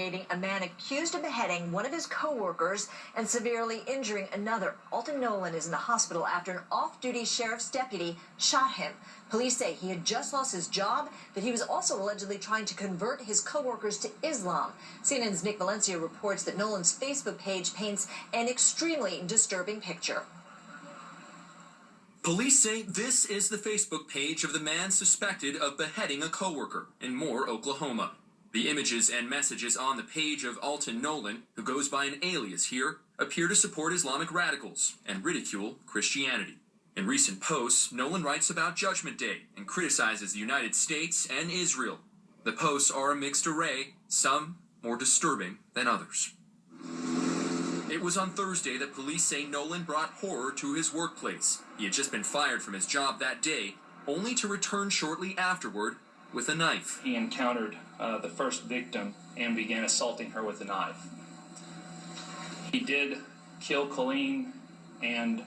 investigating a man accused of beheading one of his co-workers and severely injuring another. Alton Nolan is in the hospital after an off-duty sheriff's deputy shot him. Police say he had just lost his job, but he was also allegedly trying to convert his co-workers to Islam. CNN's Nick Valencia reports that Nolan's Facebook page paints an extremely disturbing picture. Police say this is the Facebook page of the man suspected of beheading a coworker in Moore, Oklahoma. The images and messages on the page of Alton Nolan, who goes by an alias here, appear to support Islamic radicals and ridicule Christianity. In recent posts, Nolan writes about Judgment Day and criticizes the United States and Israel. The posts are a mixed array, some more disturbing than others. It was on Thursday that police say Nolan brought horror to his workplace. He had just been fired from his job that day, only to return shortly afterward with a knife. He encountered the first victim and began assaulting her with a knife. He did kill Colleen and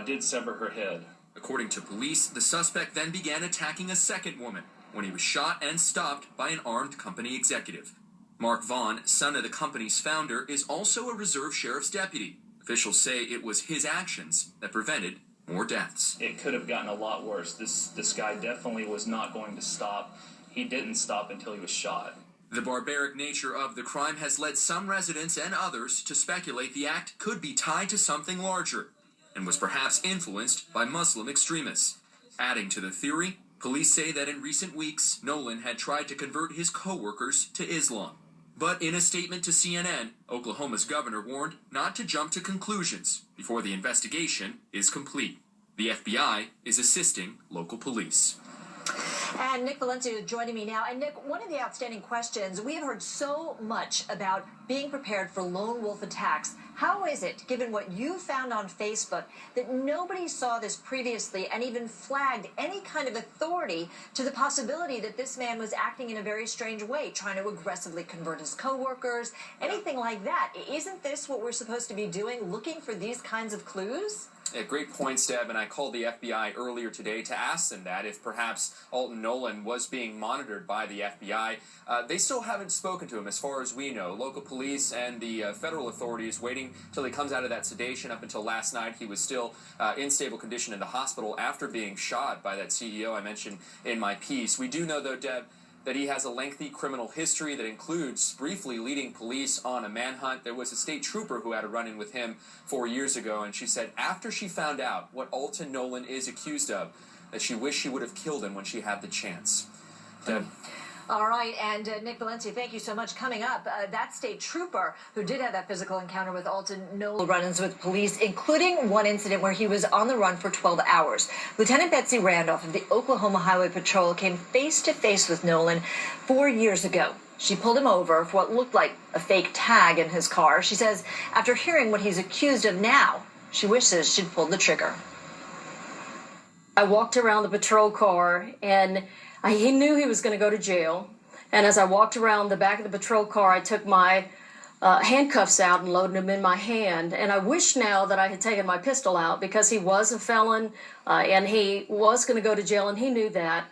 did sever her head. According to police, the suspect then began attacking a second woman when he was shot and stopped by an armed company executive. Mark Vaughn, son of the company's founder, is also a reserve sheriff's deputy. Officials say it was his actions that prevented more deaths. It could have gotten a lot worse. This guy definitely was not going to stop. He didn't stop until he was shot. The barbaric nature of the crime has led some residents and others to speculate the act could be tied to something larger and was perhaps influenced by Muslim extremists. Adding to the theory, police say that in recent weeks, Nolan had tried to convert his co-workers to Islam. But in a statement to CNN, Oklahoma's governor warned not to jump to conclusions before the investigation is complete. The FBI is assisting local police. And Nick Valencia joining me now. And Nick, one of the outstanding questions, we have heard so much about being prepared for lone wolf attacks. How is it, given what you found on Facebook, that nobody saw this previously and even flagged any kind of authority to the possibility that this man was acting in a very strange way, trying to aggressively convert his coworkers, anything like that? Isn't this what we're supposed to be doing, looking for these kinds of clues? Yeah, great points, Deb, and I called the FBI earlier today to ask them that, if perhaps Alton Nolan was being monitored by the FBI. They still haven't spoken to him, as far as we know. Local police and the federal authorities waiting till he comes out of that sedation. Up until last night, he was still in stable condition in the hospital after being shot by that CEO I mentioned in my piece. We do know, though, Deb, that he has a lengthy criminal history that includes briefly leading police on a manhunt. There was a state trooper who had a run-in with him 4 years ago, and she said after she found out what Alton Nolan is accused of, that she wished she would have killed him when she had the chance. All right, and Nick Valencia, thank you so much. Coming up, that state trooper who did have that physical encounter with Alton Nolan run-ins with police, including one incident where he was on the run for 12 hours. Lieutenant Betsy Randolph of the Oklahoma Highway Patrol came face-to-face with Nolan 4 years ago. She pulled him over for what looked like a fake tag in his car. She says after hearing what he's accused of now, she wishes she'd pulled the trigger. I walked around the patrol car, and he knew he was going to go to jail. And as I walked around the back of the patrol car, I took my handcuffs out and loaded them in my hand. And I wish now that I had taken my pistol out, because he was a felon and he was going to go to jail, and he knew that.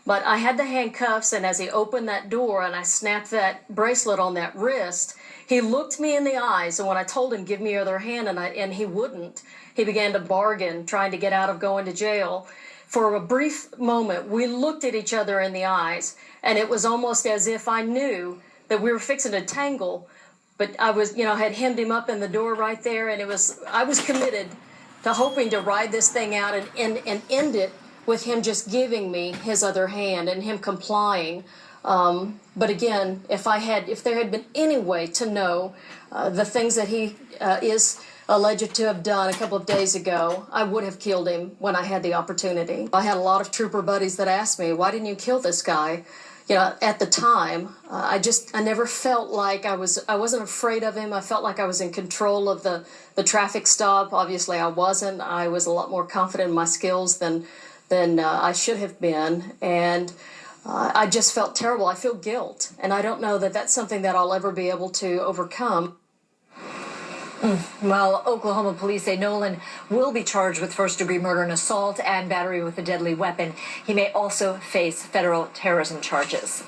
But I had the handcuffs, and as he opened that door and I snapped that bracelet on that wrist, he looked me in the eyes. And when I told him, give me your other hand, and he wouldn't, he began to bargain, trying to get out of going to jail. For a brief moment, we looked at each other in the eyes, and it was almost as if I knew that we were fixing to tangle. But I was, had hemmed him up in the door right there, and I was committed to hoping to ride this thing out and end it with him just giving me his other hand and him complying. But again, if there had been any way to know the things that he is alleged to have done a couple of days ago, I would have killed him when I had the opportunity. I had a lot of trooper buddies that asked me, why didn't you kill this guy? At the time, I never felt like I wasn't afraid of him. I felt like I was in control of the traffic stop. Obviously I wasn't. I was a lot more confident in my skills than I should have been. And I just felt terrible. I feel guilt. And I don't know that that's something that I'll ever be able to overcome. Well, Oklahoma police say Nolan will be charged with first-degree murder and assault and battery with a deadly weapon. He may also face federal terrorism charges.